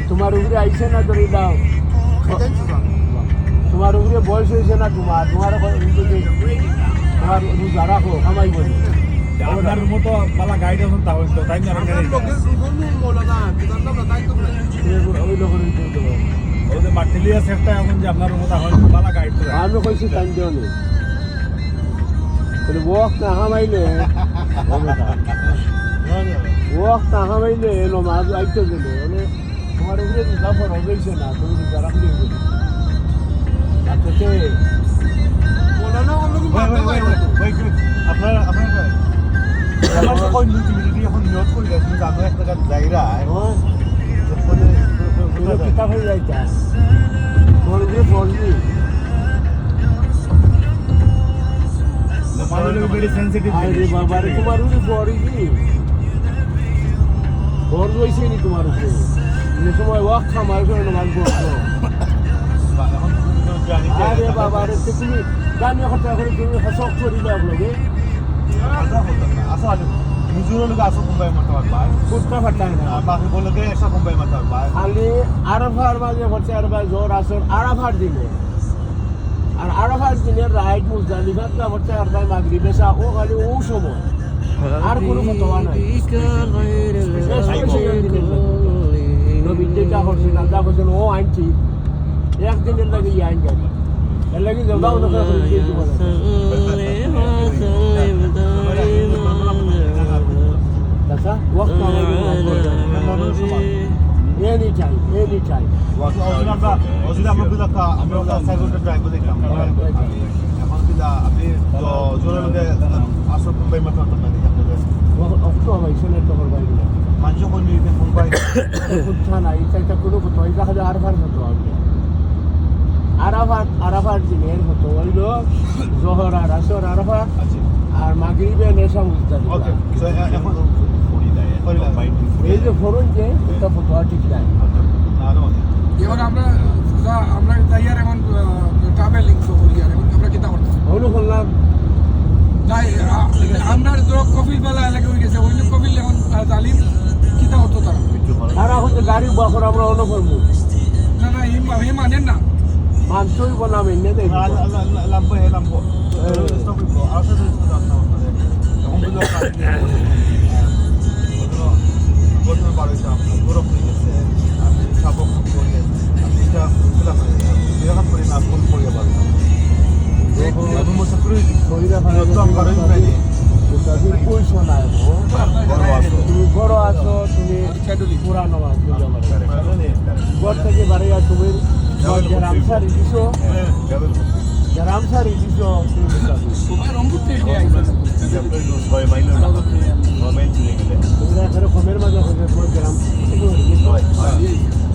তোমার উপরে আইছে না ধরে দাও তোমার উপরে বয়স হয়েছে না তোমার তোমার তোমার রোজা রাখো কামাই বলি আপনার মতো পালা গাইড এখন তাহলে তো তাই না ওই লোকের ওই যে মার্টিলিয়াস একটা এমন যে আপনার মতো এখন পালা গাইড করে আমি কইছি টাইম দেওয়া নেই ওয়াক না হামাইলে ওয়াক না হামাইলে এলো মাঝ আইতে গেলে মানে তোমার উপরে রোজা ফরজ হয়েছে না তুমি রোজা রাখলে আচ্ছা আপনার কই মিটি এখন নিয়ত করে গেছেন যে আমরা একটা জায়গা কিতাব হয়ে যাইতা তোমার উপরে পড়লি ভেরি সেন্সিটিভ আরে বাবা রে তোমার উপরে পড়ি ফরজ হয়েছে নি তোমার উপরে যে সময় ওয়াক খামার করে নামাজ পড়ছো আরে বাবা রে তুমি জানি কথা করে তুমি হসক করি না আপনাকে আসলে হুজুরের লোক আসো মুম্বাই মাথা পায় কুত্তা ফাটায় না বাকি বলে কে এসব মুম্বাই মাথা পায় খালি আরাফার মাঝে হচ্ছে আরবা জোর আসর আরাফার দিনে আর আরাফার দিনে রাইট মুজদালিফাতটা হচ্ছে আরবা মাগরিবে সা ও খালি ও সময় আর কোনো ফতোয়া নাই নবীন যেটা করছে না যা করছেন ও আইন ঠিক একদিনের লাগে এই আইন যাবে এর লাগে যাও না That's a walk anytime. আমরা সাইকেলটা ড্রাইভ দেখলাম এখন কিনা আপনি জোরে লোকে আসো মুম্বাই মাথা পায় মানুষ কর্মী মুম্বাই আরাফার দিনের মতো হইল জোহর আর আসর আরাফাত আর মাগরিবে নেশা মুজদালিফা এই যে ফরন যে এটা ফতোয়া ঠিক নাই এখন আমরা যাইয়ার এখন ট্রাভেলিং তো করি আর এখন আমরা কিতা করতাম হইলো বললাম যাই আমরা তো কপিল বেলা এলাকা হয়ে গেছে ওই কপিল এখন তালিম কিতা হতো তারা তারা হচ্ছে গাড়ি বাকর আমরা অন্য করবো না হি মানেন না মানসই বললাম এনে দেখ লাম্বো স্টপ গঠন বাড়াইছে আপনার গরম হয়ে গেছে আপনি শাবক করে আপনি এটা খোলা করে বিরাট করে না ফোন করে পারবেন তুমি বড় আছো তুমি পুরানো আছো ঘর থেকে বাড়িয়া তুমি রামসারি দিছো রামসারি দিছো সবাই রংপুর থেকে আইছে তোমরা এখানে কমের মাঝে গ্রাম